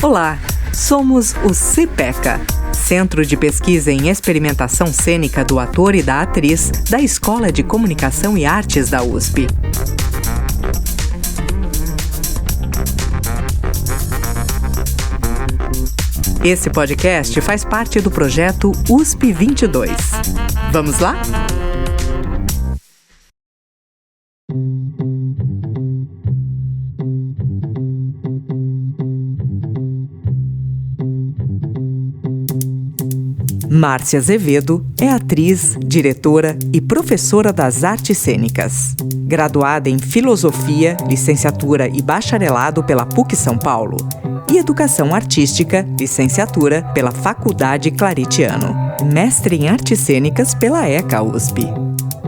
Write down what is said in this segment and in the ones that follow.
Olá, somos o CPECA, Centro de Pesquisa em Experimentação Cênica do Ator e da Atriz da Escola de Comunicação e Artes da USP. Esse podcast faz parte do projeto USP 22. Vamos lá? Márcia Azevedo é atriz, diretora e professora das artes cênicas. Graduada em Filosofia, licenciatura e bacharelado pela PUC São Paulo e Educação Artística, licenciatura pela Faculdade Claretiano. Mestre em Artes Cênicas pela ECA USP.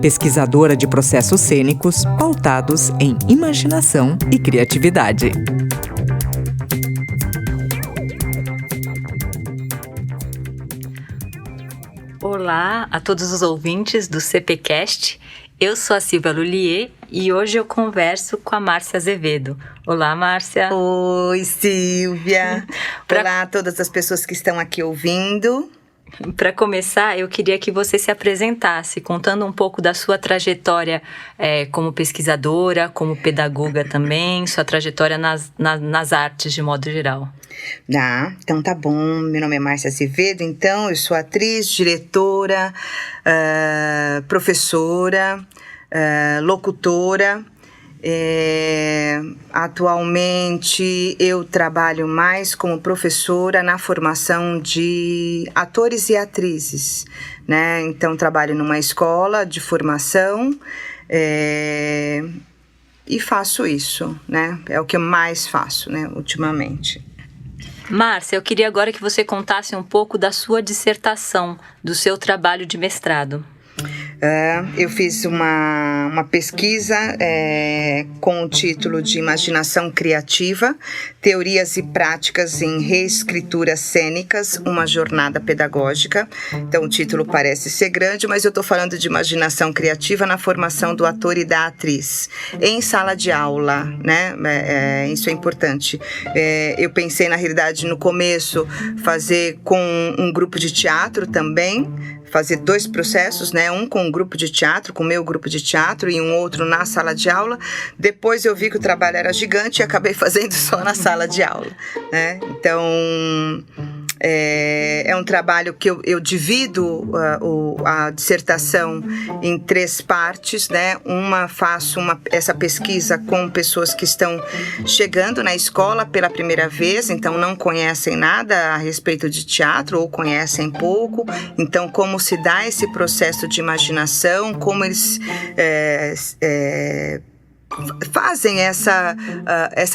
Pesquisadora de processos cênicos pautados em imaginação e criatividade. Olá a todos os ouvintes do CPCast. Eu sou a Silvia Lulier e hoje eu converso com a Márcia Azevedo. Olá, Márcia. Oi, Silvia. Olá a todas as pessoas que estão aqui ouvindo. Para começar, eu queria que você se apresentasse, contando um pouco da sua trajetória como pesquisadora, como pedagoga também, sua trajetória nas artes de modo geral. Então tá bom. Meu nome é Márcia Azevedo, então eu sou atriz, diretora, professora, locutora. Atualmente eu trabalho mais como professora na formação de atores e atrizes, né? Então trabalho numa escola de formação e faço isso, né? É o que eu mais faço, né, ultimamente. Márcia, eu queria agora que você contasse um pouco da sua dissertação, do seu trabalho de mestrado. Eu fiz uma pesquisa com o título de Imaginação Criativa, Teorias e Práticas em Reescrituras Cênicas, uma Jornada Pedagógica. Então o título parece ser grande, mas eu estou falando de imaginação criativa na formação do ator e da atriz, em sala de aula, né? Isso é importante. Eu pensei, na realidade, no começo, fazer com um grupo de teatro também, fazer 2 processos, né? Um com um grupo de teatro, com o meu grupo de teatro, e um outro na sala de aula. Depois eu vi que o trabalho era gigante e acabei fazendo só na sala de aula, né? Então, é um trabalho que eu divido a dissertação em 3 partes, né? Faço essa pesquisa com pessoas que estão chegando na escola pela primeira vez, então não conhecem nada a respeito de teatro ou conhecem pouco. Então, como se dá esse processo de imaginação, como eles fazem essa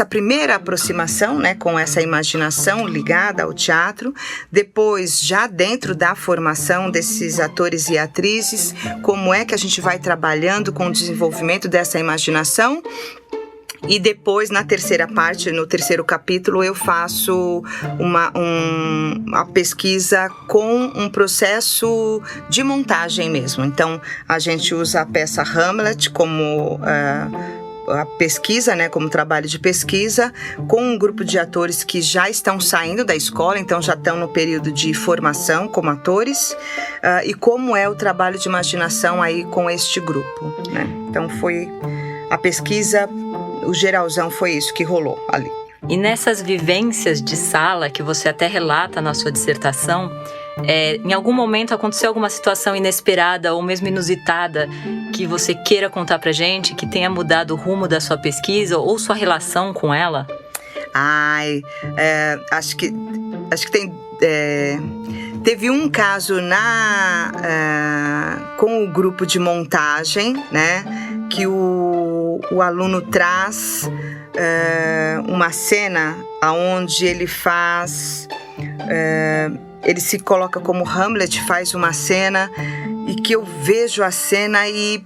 primeira aproximação, né, com essa imaginação ligada ao teatro. Depois, já dentro da formação desses atores e atrizes, como é que a gente vai trabalhando com o desenvolvimento dessa imaginação. E depois, na terceira parte, no terceiro capítulo, eu faço uma pesquisa com um processo de montagem mesmo. Então, a gente usa a peça Hamlet como a pesquisa, né, como trabalho de pesquisa, com um grupo de atores que já estão saindo da escola, então já estão no período de formação como atores, e como é o trabalho de imaginação aí com este grupo, né? Então, foi a pesquisa. O geralzão foi isso que rolou ali. E nessas vivências de sala, que você até relata na sua dissertação, em algum momento aconteceu alguma situação inesperada ou mesmo inusitada que você queira contar pra gente, que tenha mudado o rumo da sua pesquisa ou sua relação com ela? Acho que tem... Teve um caso com o grupo de montagem, né, que o aluno traz uma cena onde ele faz... ele se coloca como Hamlet, faz uma cena, e que eu vejo a cena e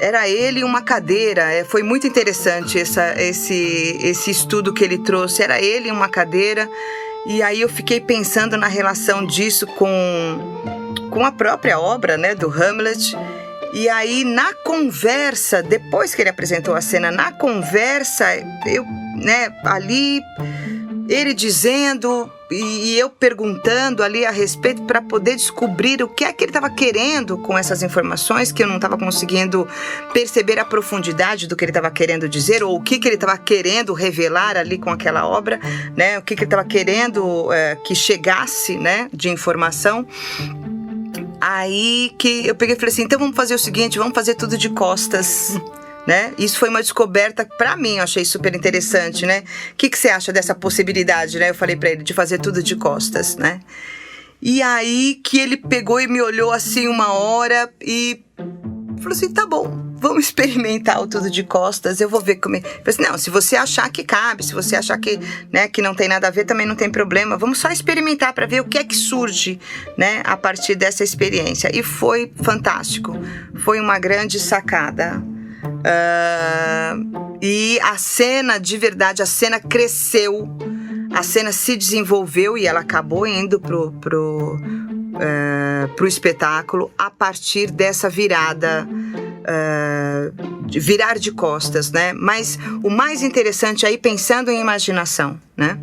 era ele e uma cadeira. Foi muito interessante esse estudo que ele trouxe. Era ele e uma cadeira. E aí eu fiquei pensando na relação disso com a própria obra, né, do Hamlet. E aí, na conversa, depois que ele apresentou a cena, na conversa, eu, ali, ele dizendo e eu perguntando ali a respeito para poder descobrir o que é que ele estava querendo com essas informações, que eu não estava conseguindo perceber a profundidade do que ele estava querendo dizer, ou o que ele estava querendo revelar ali com aquela obra, né? O que ele estava querendo que chegasse, né, de informação. Aí que eu peguei e falei assim, então vamos fazer o seguinte, vamos fazer tudo de costas, né? Isso foi uma descoberta para mim, eu achei super interessante, né? O que você acha dessa possibilidade, né? Eu falei para ele de fazer tudo de costas, né? E aí que ele pegou e me olhou assim uma hora e falou assim, tá bom, vamos experimentar o tudo de costas, eu vou ver como é. Eu falei assim, não, se você achar que cabe, se você achar que, né, que não tem nada a ver, também não tem problema, vamos só experimentar para ver o que é que surge, né, a partir dessa experiência. E foi fantástico, foi uma grande sacada. E a cena, de verdade, a cena cresceu, a cena se desenvolveu e ela acabou indo pro espetáculo a partir dessa virada, virar de costas, né? Mas o mais interessante aí, pensando em imaginação, né?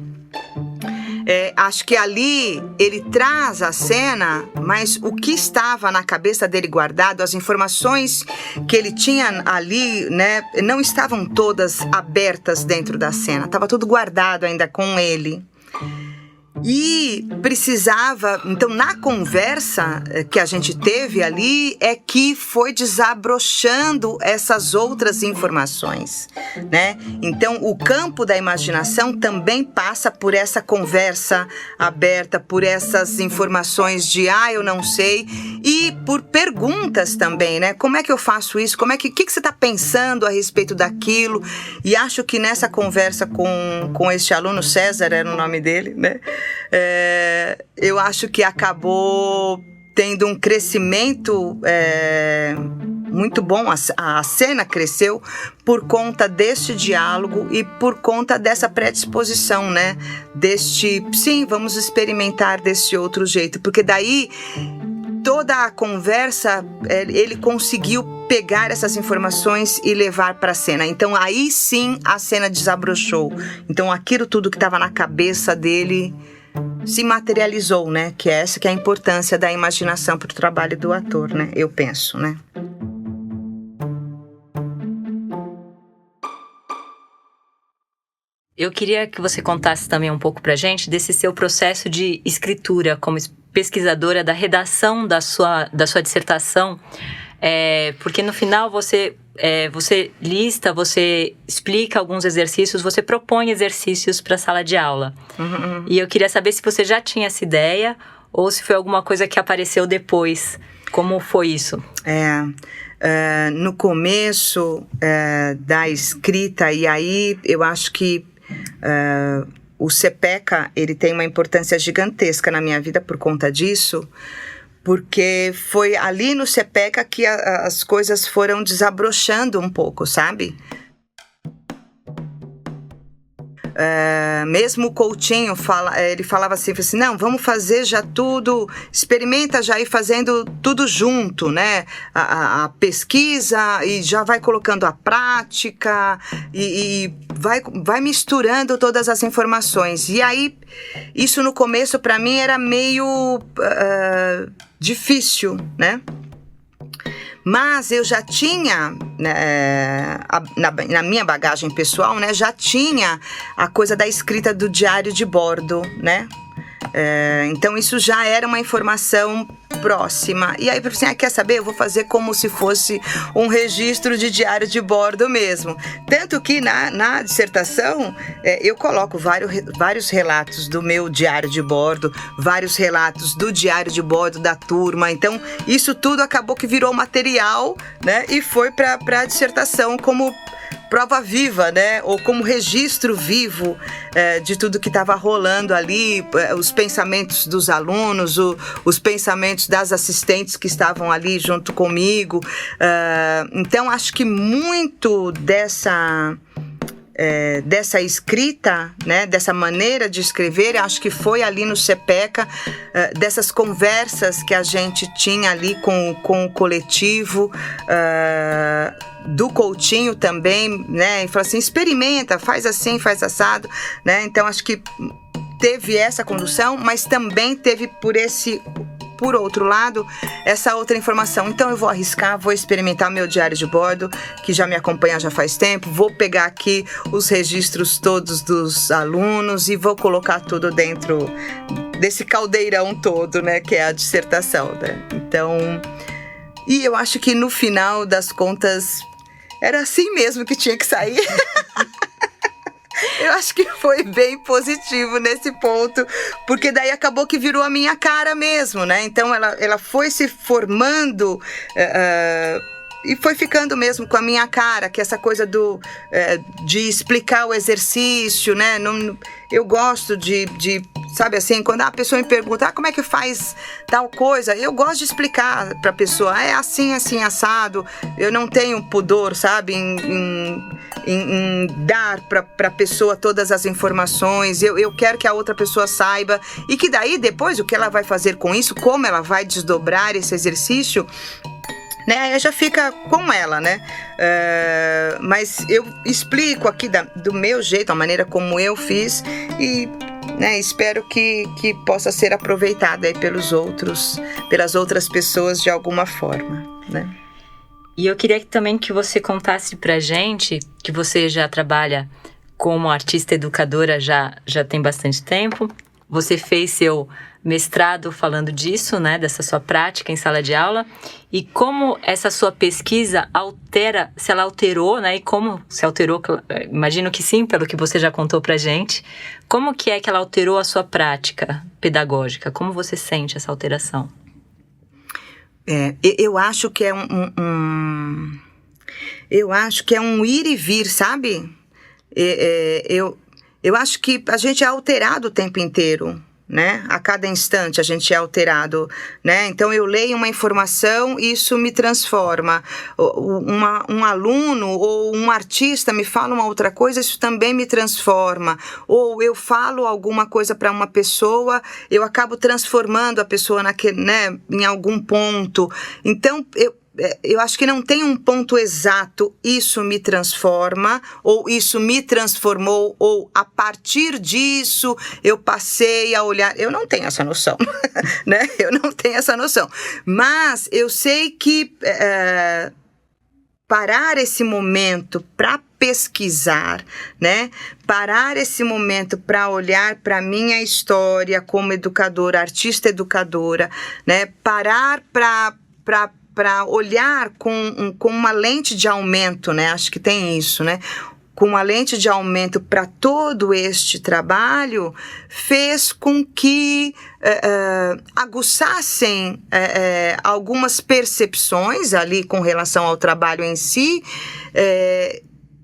Acho que ali ele traz a cena, mas o que estava na cabeça dele guardado, as informações que ele tinha ali, né, não estavam todas abertas dentro da cena, estava tudo guardado ainda com ele. E precisava, então na conversa que a gente teve ali é que foi desabrochando essas outras informações, né? Então o campo da imaginação também passa por essa conversa aberta, por essas informações de eu não sei, e por perguntas também, né? Como é que eu faço isso? O que você está pensando a respeito daquilo? E acho que nessa conversa com este aluno, César era o nome dele, né? Eu acho que acabou tendo um crescimento muito bom, a cena cresceu por conta deste diálogo e por conta dessa predisposição, né? Sim, vamos experimentar desse outro jeito, porque daí toda a conversa, ele conseguiu pegar essas informações e levar para a cena. Então aí sim a cena desabrochou. Então aquilo tudo que estava na cabeça dele se materializou, né? Que é a importância da imaginação para o trabalho do ator, né? Eu penso, né? Eu queria que você contasse também um pouco pra gente desse seu processo de escritura como pesquisadora da redação da sua dissertação, porque no final você lista, você explica alguns exercícios, você propõe exercícios para a sala de aula. Uhum. E eu queria saber se você já tinha essa ideia ou se foi alguma coisa que apareceu depois. Como foi isso? No começo da escrita, e aí eu acho que o CPECA, ele tem uma importância gigantesca na minha vida por conta disso, porque foi ali no CPECA que as coisas foram desabrochando um pouco, sabe? Mesmo o Coutinho ele falava assim, não, vamos fazer já tudo, experimenta já ir fazendo tudo junto, né? A pesquisa e já vai colocando a prática e vai misturando todas as informações. E aí, isso no começo para mim era meio difícil, né? Mas eu já tinha, na minha bagagem pessoal, né, já tinha a coisa da escrita do diário de bordo, né? Então isso já era uma informação próxima. E aí eu falei assim, quer saber? Eu vou fazer como se fosse um registro de diário de bordo mesmo. Tanto que na dissertação eu coloco vários relatos do meu diário de bordo, vários relatos do diário de bordo da turma. Então isso tudo acabou que virou material, né? E foi para a dissertação como prova viva, né? Ou como registro vivo de tudo que estava rolando ali, os pensamentos dos alunos, os pensamentos das assistentes que estavam ali junto comigo. Então, acho que muito dessa escrita, né, dessa maneira de escrever, acho que foi ali no CPECA, dessas conversas que a gente tinha ali com o coletivo, do Coutinho também, né, e falou assim, experimenta, faz assim, faz assado, né, então acho que teve essa condução, mas também teve por outro lado, essa outra informação. Então eu vou arriscar, vou experimentar meu diário de bordo, que já me acompanha já faz tempo, vou pegar aqui os registros todos dos alunos e vou colocar tudo dentro desse caldeirão todo, né, que é a dissertação, né? Então, e eu acho que no final das contas, era assim mesmo que tinha que sair. Eu acho que foi bem positivo nesse ponto, porque daí acabou que virou a minha cara mesmo, né? Então ela foi se formando e foi ficando mesmo com a minha cara, que essa coisa de explicar o exercício, né? Eu gosto de sabe assim, quando a pessoa me pergunta, como é que faz tal coisa, eu gosto de explicar para a pessoa, é assim, assim, assado. Eu não tenho pudor, sabe, em dar para a pessoa todas as informações. Eu quero que a outra pessoa saiba e que daí depois o que ela vai fazer com isso, como ela vai desdobrar esse exercício, né, aí já fica com ela, né? Mas eu explico aqui do meu jeito, a maneira como eu fiz e, né, espero que possa ser aproveitado aí pelas outras pessoas de alguma forma, né? E eu queria também que você contasse pra gente, que você já trabalha como artista educadora já tem bastante tempo. Você fez seu mestrado falando disso, né, dessa sua prática em sala de aula, e como essa sua pesquisa se ela alterou, né, e como se alterou, imagino que sim, pelo que você já contou pra gente, como que é que ela alterou a sua prática pedagógica? Como você sente essa alteração? Eu acho que é eu acho que é um ir e vir, sabe? Eu acho que a gente é alterado o tempo inteiro, né? A cada instante a gente é alterado, né? Então eu leio uma informação e isso me transforma. Um aluno ou um artista me fala uma outra coisa, isso também me transforma. Ou eu falo alguma coisa para uma pessoa, eu acabo transformando a pessoa né, em algum ponto. Então eu acho que não tem um ponto exato, isso me transforma, ou isso me transformou, ou a partir disso eu passei a olhar. Eu não tenho essa noção, né? Eu não tenho essa noção. Mas eu sei que parar esse momento para pesquisar, né? Parar esse momento para olhar para a minha história como educadora, artista educadora, né? Parar para olhar com uma lente de aumento, né? Acho que tem isso, né? Com uma lente de aumento para todo este trabalho, fez com que aguçassem algumas percepções ali com relação ao trabalho em si,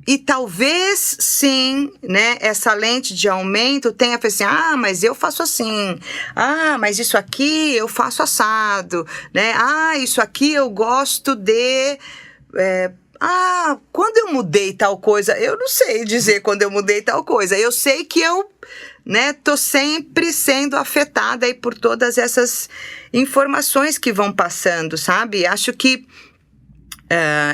e talvez, sim, né, essa lente de aumento tenha feito assim, mas eu faço assim, mas isso aqui eu faço assado, né, isso aqui eu gosto de... quando eu mudei tal coisa, eu não sei dizer quando eu mudei tal coisa, eu sei que eu, né, tô sempre sendo afetada aí por todas essas informações que vão passando, sabe? Acho que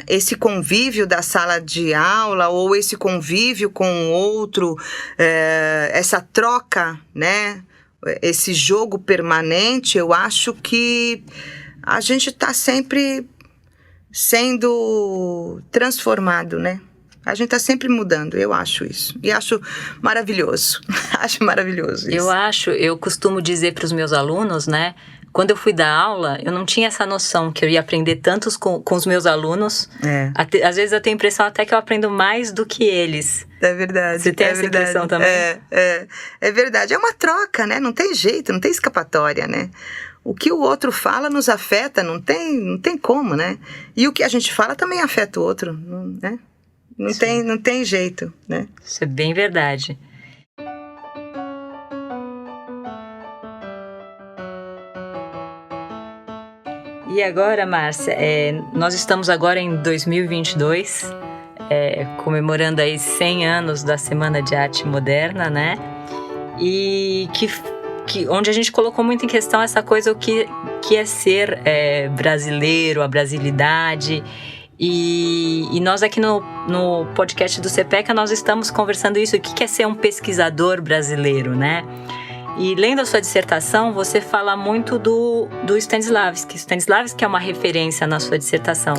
esse convívio da sala de aula ou esse convívio com o outro, essa troca, né, esse jogo permanente, eu acho que a gente está sempre sendo transformado, né? A gente está sempre mudando, eu acho isso. E acho maravilhoso. Acho maravilhoso isso. Eu costumo dizer para os meus alunos, né? Quando eu fui dar aula, eu não tinha essa noção que eu ia aprender tantos com os meus alunos. Às vezes eu tenho a impressão até que eu aprendo mais do que eles. É verdade. Você tem essa impressão também? É verdade. É uma troca, né? Não tem jeito, não tem escapatória, né? O que o outro fala nos afeta, não tem como, né? E o que a gente fala também afeta o outro, né? Não tem jeito, né? Isso é bem verdade. E agora, Márcia, nós estamos agora em 2022. comemorando aí 100 anos da Semana de Arte Moderna, né? E onde a gente colocou muito em questão essa coisa, o que é ser brasileiro, a brasilidade. E nós aqui no podcast do CPECA, nós estamos conversando isso, o que é ser um pesquisador brasileiro, né? E lendo a sua dissertação, você fala muito do Stanislavski. Stanislavski é uma referência na sua dissertação.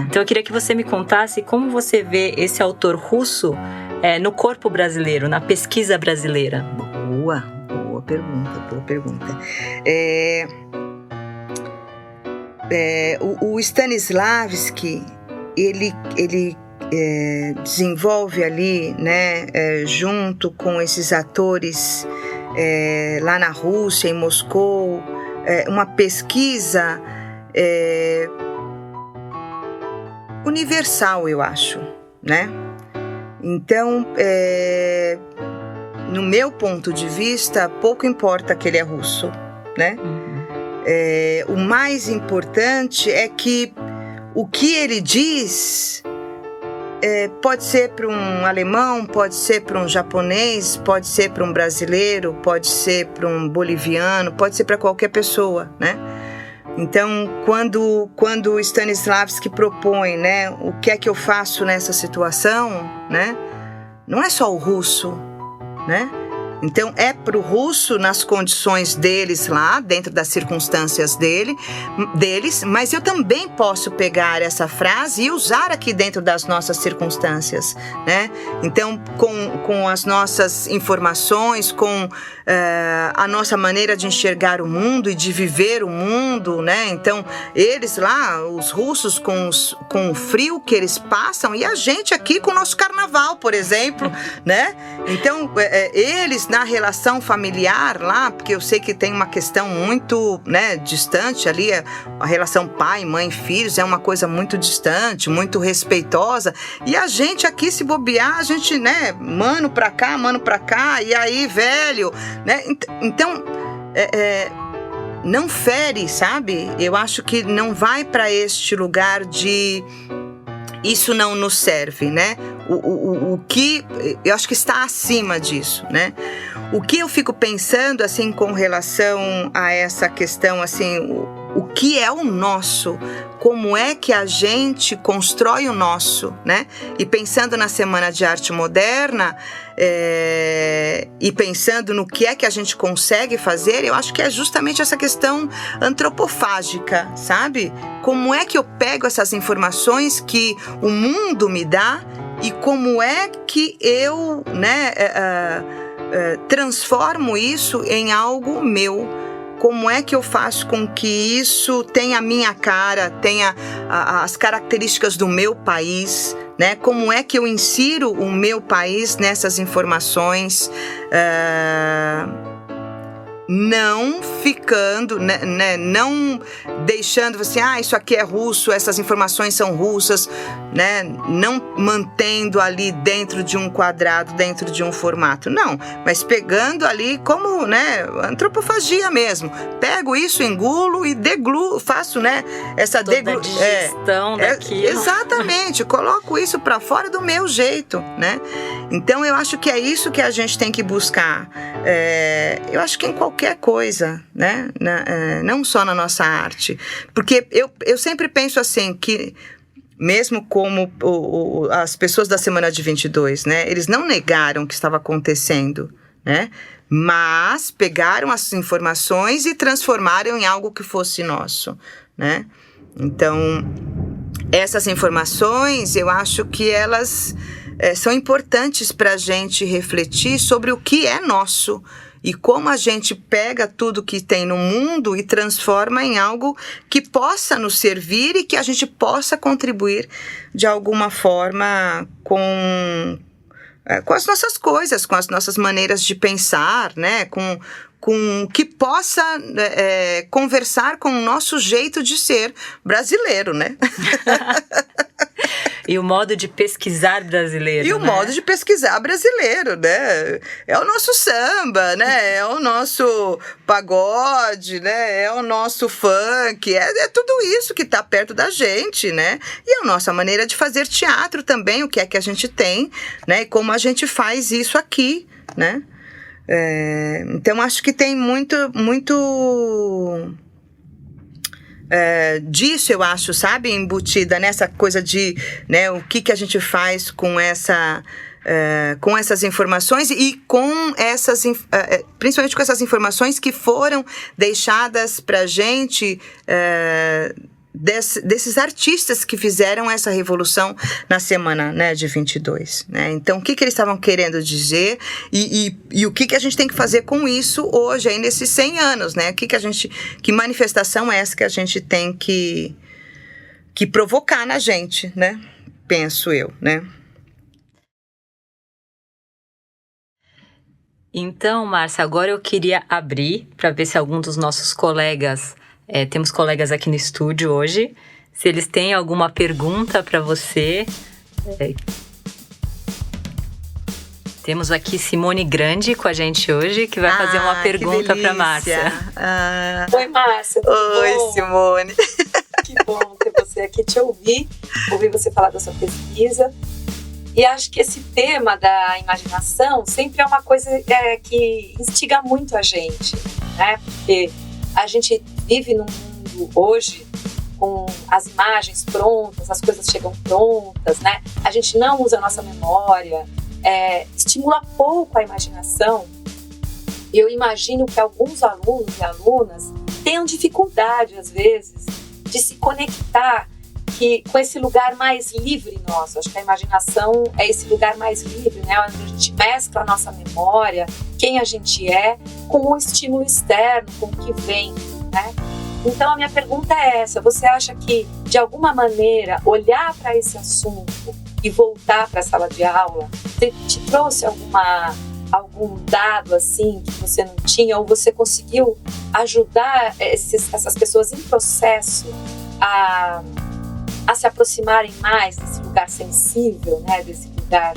Então eu queria que você me contasse como você vê esse autor russo no corpo brasileiro, na pesquisa brasileira. Boa pergunta. O Stanislavski, ele desenvolve ali, né, junto com esses atores lá na Rússia, em Moscou, uma pesquisa universal, eu acho, né? Então, no meu ponto de vista, pouco importa que ele é russo, né? O mais importante é que o que ele diz pode ser para um alemão, pode ser para um japonês, pode ser para um brasileiro, pode ser para um boliviano, pode ser para qualquer pessoa, né? Então, quando Stanislavski propõe, né, o que é que eu faço nessa situação, né? Não é só o russo, né? Então, é para o russo nas condições deles lá, dentro das circunstâncias deles, mas eu também posso pegar essa frase e usar aqui dentro das nossas circunstâncias, né? Então, com as nossas informações, com a nossa maneira de enxergar o mundo e de viver o mundo, né? Então, eles lá, os russos, com o frio que eles passam, e a gente aqui com o nosso carnaval, por exemplo, né? Então, eles na relação familiar lá, porque eu sei que tem uma questão muito, né, distante ali, a relação pai, mãe, filhos é uma coisa muito distante, muito respeitosa, e a gente aqui, se bobear, a gente, né, mano pra cá, e aí, velho, né? Então, não fere, sabe? Eu acho que não vai para este lugar de isso não nos serve, né? O que eu acho que está acima disso, né? O que eu fico pensando, assim, com relação a essa questão, assim, o que é o nosso? Como é que a gente constrói o nosso, né? E pensando na Semana de Arte Moderna, e pensando no que é que a gente consegue fazer, eu acho que é justamente essa questão antropofágica, sabe? Como é que eu pego essas informações que o mundo me dá e como é que eu, né, transformo isso em algo meu? Como é que eu faço com que isso tenha a minha cara, tenha as características do meu país, né? Como é que eu insiro o meu país nessas informações, não ficando, né, não deixando assim, isso aqui é russo, essas informações são russas, né, não mantendo ali dentro de um quadrado, dentro de um formato, não, mas pegando ali como, né, antropofagia mesmo, pego isso, engulo e degluo, faço, né, essa digestão daquilo. Exatamente, coloco isso para fora do meu jeito, né, então eu acho que é isso que a gente tem que buscar, eu acho que em qualquer coisa, né, não só na nossa arte, porque eu sempre penso assim, que mesmo como as pessoas da Semana de 22, né, eles não negaram o que estava acontecendo, né, mas pegaram as informações e transformaram em algo que fosse nosso, né, então essas informações, eu acho que elas são importantes para a gente refletir sobre o que é nosso, e como a gente pega tudo que tem no mundo e transforma em algo que possa nos servir e que a gente possa contribuir de alguma forma com as nossas coisas, com as nossas maneiras de pensar, né? Com que possa conversar com o nosso jeito de ser brasileiro, né? E o modo de pesquisar brasileiro, E o modo de pesquisar brasileiro, né? É o nosso samba, né? É o nosso pagode, né? É o nosso funk, é tudo isso que está perto da gente, né? E a nossa maneira de fazer teatro também, o que é que a gente tem, né? E como a gente faz isso aqui, né? Então, acho que tem muito disso, eu acho, sabe? Embutida nessa coisa de, né, o que a gente faz com essas informações e com essas, principalmente com essas informações que foram deixadas pra gente desses artistas que fizeram essa revolução na semana, né, de 22, né? Então, o que eles estavam querendo dizer e o que a gente tem que fazer com isso hoje, aí nesses 100 anos, né? Que manifestação é essa que a gente tem que provocar na gente, né? Penso eu, né? Então, Márcia, agora eu queria abrir para ver se algum dos nossos colegas, temos colegas aqui no estúdio hoje, se eles têm alguma pergunta para você. Temos aqui Simone Grande com a gente hoje, que vai fazer uma pergunta para Márcia. Oi, Márcia. Oi, bom? Simone. Que bom ter você aqui, te ouvir você falar da sua pesquisa. E acho que esse tema da imaginação sempre é uma coisa que instiga muito a gente, né? Porque a gente vive num mundo hoje com as imagens prontas, as coisas chegam prontas, né? A gente não usa a nossa memória, estimula pouco a imaginação. Eu imagino que alguns alunos e alunas tenham dificuldade, às vezes, de se conectar com esse lugar mais livre nosso. Acho que a imaginação é esse lugar mais livre, né? Onde a gente mescla a nossa memória, quem a gente é, com o estímulo externo, com o que vem, né? Então a minha pergunta é essa: você acha que, de alguma maneira, olhar para esse assunto e voltar para a sala de aula te trouxe algum dado assim que você não tinha, ou você conseguiu ajudar essas pessoas em processo a se aproximarem mais desse lugar sensível, né? Desse lugar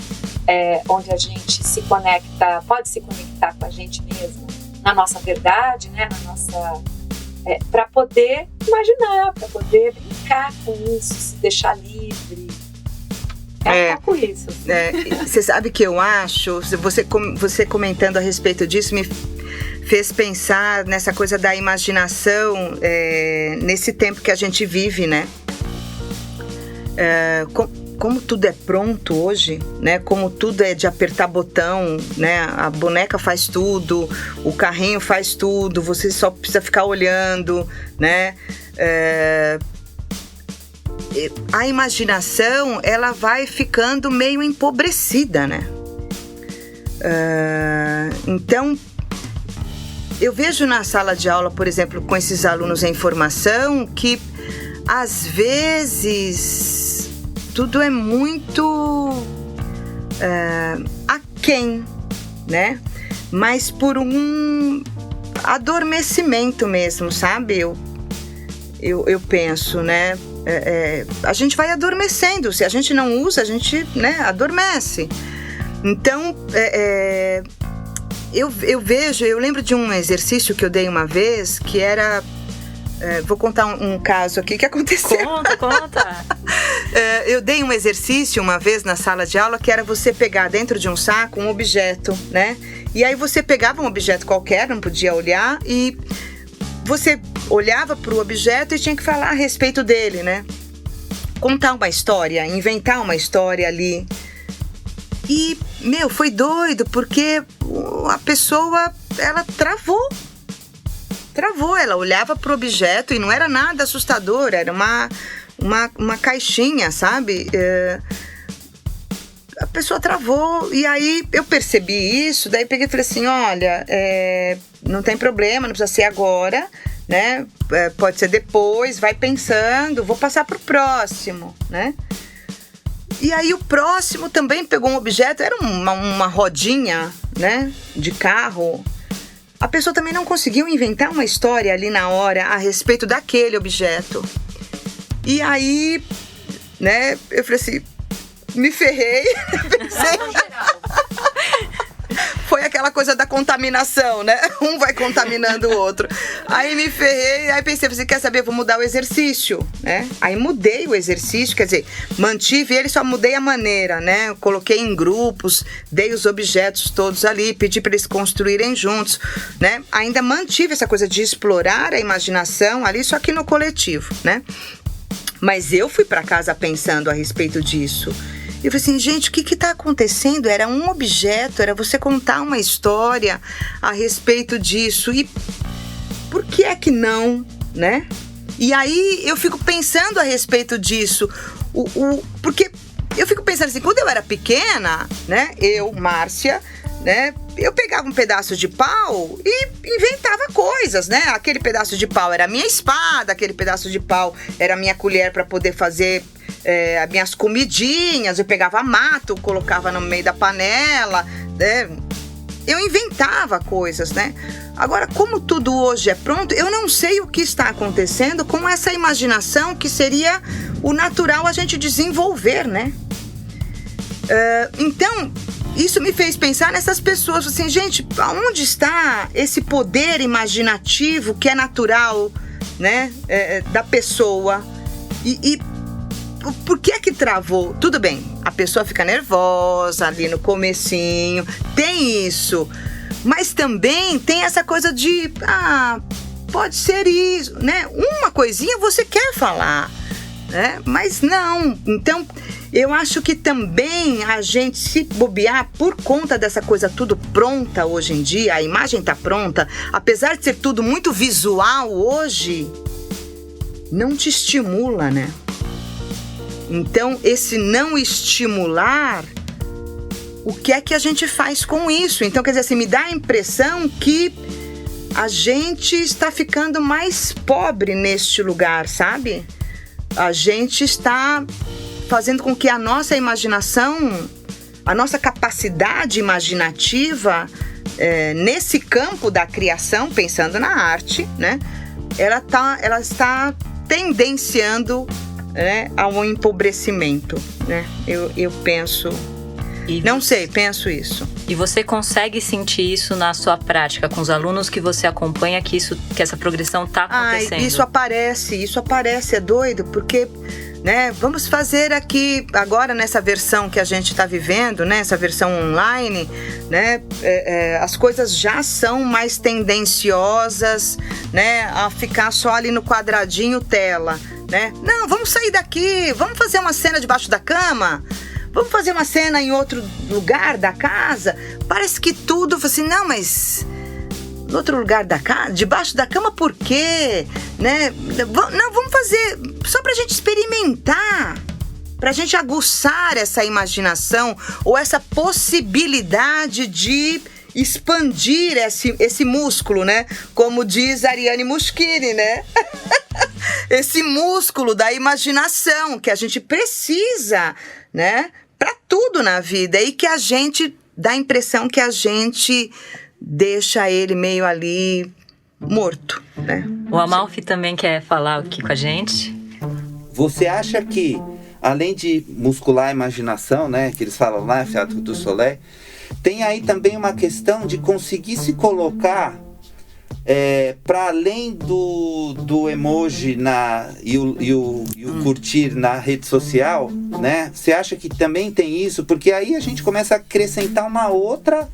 onde a gente se conecta, pode se conectar com a gente mesmo, na nossa verdade, né? Na nossa, para poder imaginar, para poder brincar com isso, se deixar livre. Um pouco isso. Você sabe que eu acho, você comentando a respeito disso me fez pensar nessa coisa da imaginação nesse tempo que a gente vive, né? Como tudo é pronto hoje, né? Como tudo é de apertar botão, né? A boneca faz tudo, o carrinho faz tudo, você só precisa ficar olhando, né? A imaginação, ela vai ficando meio empobrecida, né? Então, eu vejo na sala de aula, por exemplo, com esses alunos em formação, que às vezes tudo é muito aquém, né? Mas por um adormecimento mesmo, sabe? Eu penso, né? A gente vai adormecendo. Se a gente não usa, a gente, né, adormece. Então, eu lembro de um exercício que eu dei uma vez, que era... vou contar um caso aqui que aconteceu. Conta. Eu dei um exercício uma vez na sala de aula, que era você pegar dentro de um saco um objeto, né? E aí você pegava um objeto qualquer, não podia olhar, e você olhava para o objeto e tinha que falar a respeito dele, né? Contar uma história, inventar uma história ali. E, foi doido, porque a pessoa, ela travou, ela olhava pro objeto e não era nada assustador, era uma caixinha, sabe? A pessoa travou, e aí eu percebi isso, daí peguei e falei assim, olha, não tem problema, não precisa ser agora, né? Pode ser depois, vai pensando, vou passar pro próximo, né? E aí o próximo também pegou um objeto, era uma rodinha, né, de carro. A pessoa também não conseguiu inventar uma história ali na hora a respeito daquele objeto. E aí, né, eu falei assim, me ferrei. Pensei... Foi aquela coisa da contaminação, né? Um vai contaminando o outro. Aí me ferrei, aí pensei, você quer saber, vou mudar o exercício, né? Aí mudei o exercício, quer dizer, mantive ele, só mudei a maneira, né? Eu coloquei em grupos, dei os objetos todos ali, pedi para eles construírem juntos, né? Ainda mantive essa coisa de explorar a imaginação ali, só que no coletivo, né? Mas eu fui para casa pensando a respeito disso. Eu falei assim, gente, o que está acontecendo? Era um objeto, era você contar uma história a respeito disso. E por que é que não, né? E aí eu fico pensando a respeito disso. Porque eu fico pensando assim, quando eu era pequena, né? Eu, Márcia, né? Eu pegava um pedaço de pau e inventava coisas, né? Aquele pedaço de pau era a minha espada, aquele pedaço de pau era a minha colher para poder fazer... as minhas comidinhas, eu pegava mato, colocava no meio da panela, né? Eu inventava coisas, né? Agora, como tudo hoje é pronto, eu não sei o que está acontecendo com essa imaginação que seria o natural a gente desenvolver, né? Então, isso me fez pensar nessas pessoas, assim, gente, aonde está esse poder imaginativo que é natural, né? Da pessoa e por que travou? Tudo bem, a pessoa fica nervosa ali no comecinho, tem isso, mas também tem essa coisa de, pode ser isso, né? Uma coisinha você quer falar, né? Mas não, então eu acho que também a gente se bobear por conta dessa coisa tudo pronta hoje em dia, a imagem tá pronta, apesar de ser tudo muito visual hoje, não te estimula, né? Então, esse não estimular, o que é que a gente faz com isso? Então, quer dizer, assim, me dá a impressão que a gente está ficando mais pobre neste lugar, sabe? A gente está fazendo com que a nossa imaginação, a nossa capacidade imaginativa, nesse campo da criação, pensando na arte, né? Ela está tendenciando, né, ao empobrecimento, né? Eu penso, penso isso. E você consegue sentir isso na sua prática com os alunos que você acompanha, que essa progressão está acontecendo? Isso aparece, é doido, porque, né, vamos fazer aqui agora nessa versão que a gente está vivendo, né, essa versão online, né, as coisas já são mais tendenciosas, né, a ficar só ali no quadradinho tela, né? Não, vamos sair daqui, vamos fazer uma cena debaixo da cama, vamos fazer uma cena em outro lugar da casa. Parece que tudo, assim, não, mas no outro lugar da casa, debaixo da cama, por quê? Né? Não, vamos fazer só pra gente experimentar, pra gente aguçar essa imaginação ou essa possibilidade de expandir esse músculo, né? Como diz Ariane Muschini, né? Esse músculo da imaginação que a gente precisa, né? Para tudo na vida e que a gente dá a impressão que a gente deixa ele meio ali morto, né? O Amalfi também quer falar aqui com a gente. Você acha que, além de muscular a imaginação, né? Que eles falam lá, Teatro do Soleil, tem aí também uma questão de conseguir se colocar para além do emoji e o curtir na rede social, né? Você acha que também tem isso? Porque aí a gente começa a acrescentar uma outra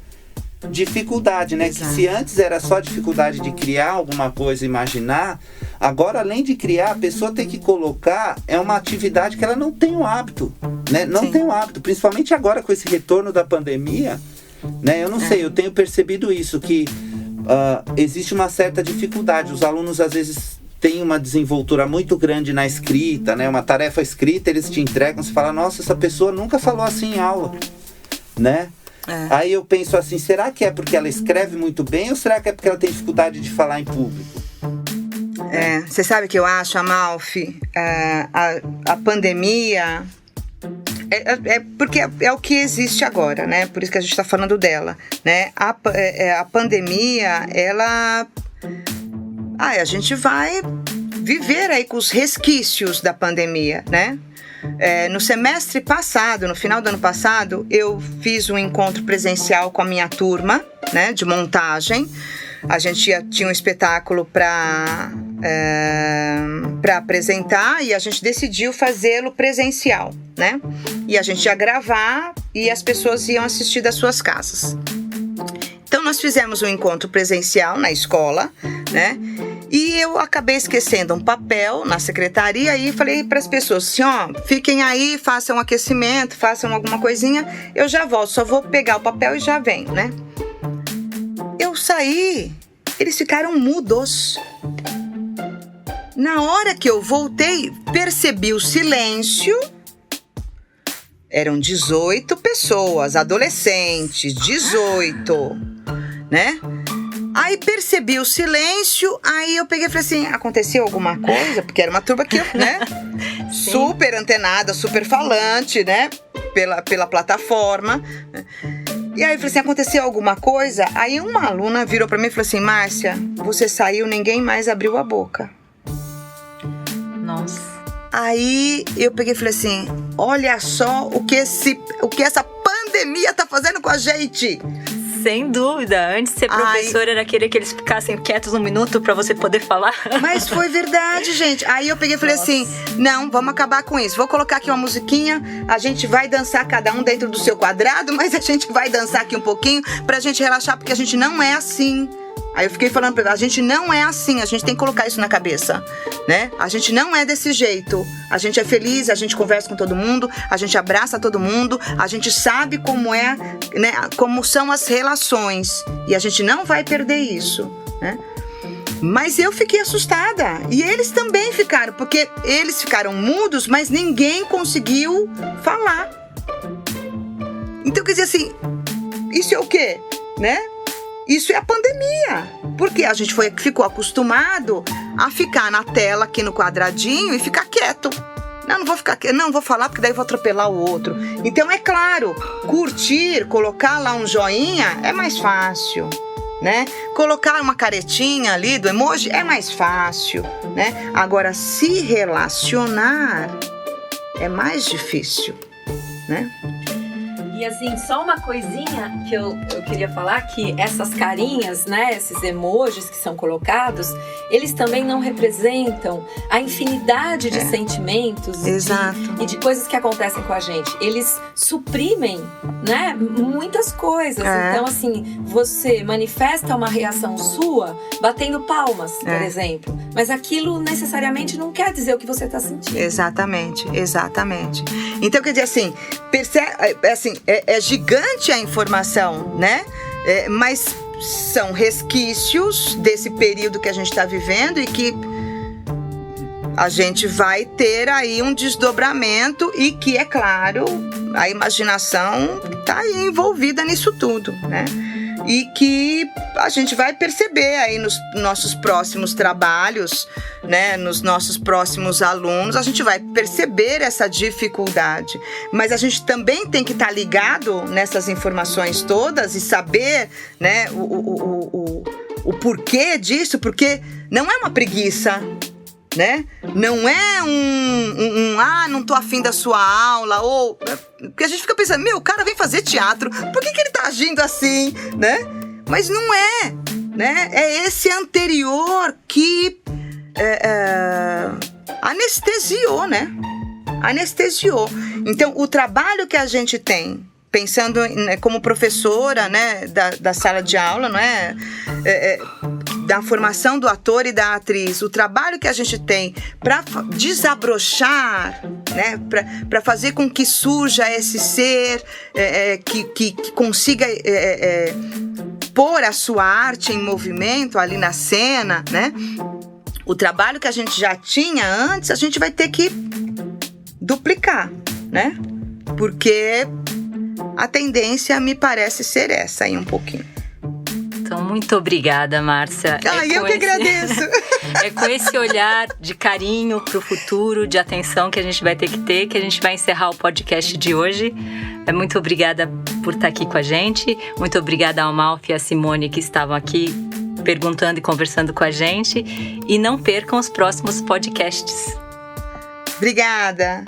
dificuldade, né? Exato. Que se antes era só dificuldade de criar alguma coisa, imaginar, agora além de criar, a pessoa tem que colocar, uma atividade que ela não tem o hábito, né? Não Sim. tem o hábito, principalmente agora com esse retorno da pandemia, né? Eu não sei, eu tenho percebido isso, que existe uma certa dificuldade. Os alunos às vezes têm uma desenvoltura muito grande na escrita, né? Uma tarefa escrita, eles te entregam, você fala, nossa, essa pessoa nunca falou assim em aula, né? Aí eu penso assim, será que é porque ela escreve muito bem ou será que é porque ela tem dificuldade de falar em público? Você sabe o que eu acho, Amalfi? A pandemia porque é o que existe agora, né? Por isso que a gente está falando dela, né? A pandemia, a gente vai viver aí com os resquícios da pandemia, né? no semestre passado, no final do ano passado, eu fiz um encontro presencial com a minha turma, né, de montagem. A gente tinha um espetáculo para apresentar e a gente decidiu fazê-lo presencial, né? E a gente ia gravar e as pessoas iam assistir das suas casas. Então nós fizemos um encontro presencial na escola, né? E eu acabei esquecendo um papel na secretaria e falei para as pessoas assim, fiquem aí, façam um aquecimento, façam alguma coisinha, eu já volto, só vou pegar o papel e já venho, né? Eu saí, eles ficaram mudos. Na hora que eu voltei, percebi o silêncio. Eram 18 pessoas, adolescentes, 18, né? Aí percebi o silêncio, aí eu peguei e falei assim, aconteceu alguma coisa? Porque era uma turma que, né? Super antenada, super falante, né? Pela plataforma. E aí eu falei assim, aconteceu alguma coisa? Aí uma aluna virou pra mim e falou assim, Márcia, você saiu, ninguém mais abriu a boca. Nossa. Aí eu peguei e falei assim, olha só o que essa pandemia tá fazendo com a gente. Sem dúvida, antes de ser professora era querer que eles ficassem quietos um minuto pra você poder falar. Mas foi verdade, gente. Aí eu peguei e falei assim, não, vamos acabar com isso. Vou colocar aqui uma musiquinha, a gente vai dançar cada um dentro do seu quadrado, mas a gente vai dançar aqui um pouquinho pra gente relaxar, porque a gente não é assim. Aí eu fiquei falando pra ela, a gente não é assim, a gente tem que colocar isso na cabeça, né? A gente não é desse jeito. A gente é feliz, a gente conversa com todo mundo, a gente abraça todo mundo, a gente sabe como é, né? Como são as relações. E a gente não vai perder isso, né? Mas eu fiquei assustada. E eles também ficaram, porque eles ficaram mudos, mas ninguém conseguiu falar. Então, quer dizer assim, isso é o quê, né? Isso é a pandemia, porque a gente ficou acostumado a ficar na tela aqui no quadradinho e ficar quieto. Não vou falar porque daí vou atropelar o outro. Então é claro, curtir, colocar lá um joinha é mais fácil, né? Colocar uma caretinha ali do emoji é mais fácil, né? Agora se relacionar é mais difícil, né? E assim, só uma coisinha que eu queria falar, que essas carinhas, né, esses emojis que são colocados, eles também não representam a infinidade de sentimentos e de coisas que acontecem com a gente. Eles suprimem, né, muitas coisas. Então, assim, você manifesta uma reação sua batendo palmas, por exemplo. Mas aquilo necessariamente não quer dizer o que você está sentindo. Exatamente. Então, quer dizer assim, é gigante a informação, né? Mas são resquícios desse período que a gente está vivendo e que a gente vai ter aí um desdobramento e que, é claro, a imaginação está aí envolvida nisso tudo, né? E que a gente vai perceber aí nos nossos próximos trabalhos, né, nos nossos próximos alunos, a gente vai perceber essa dificuldade. Mas a gente também tem que estar ligado nessas informações todas e saber, né, o porquê disso, porque não é uma preguiça, né? Não é não tô afim da sua aula, ou porque a gente fica pensando, o cara vem fazer teatro, por que ele tá agindo assim, né? Mas não é, né? É esse anterior que anestesiou, né? Anestesiou. Então, o trabalho que a gente tem, pensando como professora, né, da sala de aula, não é? Da formação do ator e da atriz, o trabalho que a gente tem para desabrochar, né, para fazer com que surja esse ser que consiga pôr a sua arte em movimento ali na cena, né? O trabalho que a gente já tinha antes, a gente vai ter que duplicar, né? Porque a tendência me parece ser essa aí um pouquinho. Então, muito obrigada, Márcia. Eu que agradeço. É com esse olhar de carinho para o futuro, de atenção que a gente vai ter que a gente vai encerrar o podcast de hoje. Muito obrigada por estar aqui com a gente. Muito obrigada ao Malfi e à Simone que estavam aqui perguntando e conversando com a gente. E não percam os próximos podcasts. Obrigada.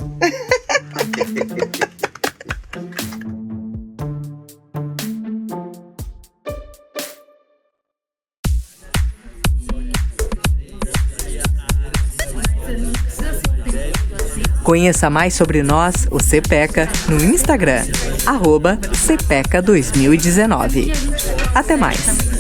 Conheça mais sobre nós, o CPECA, no Instagram, @CPECA2019. Até mais!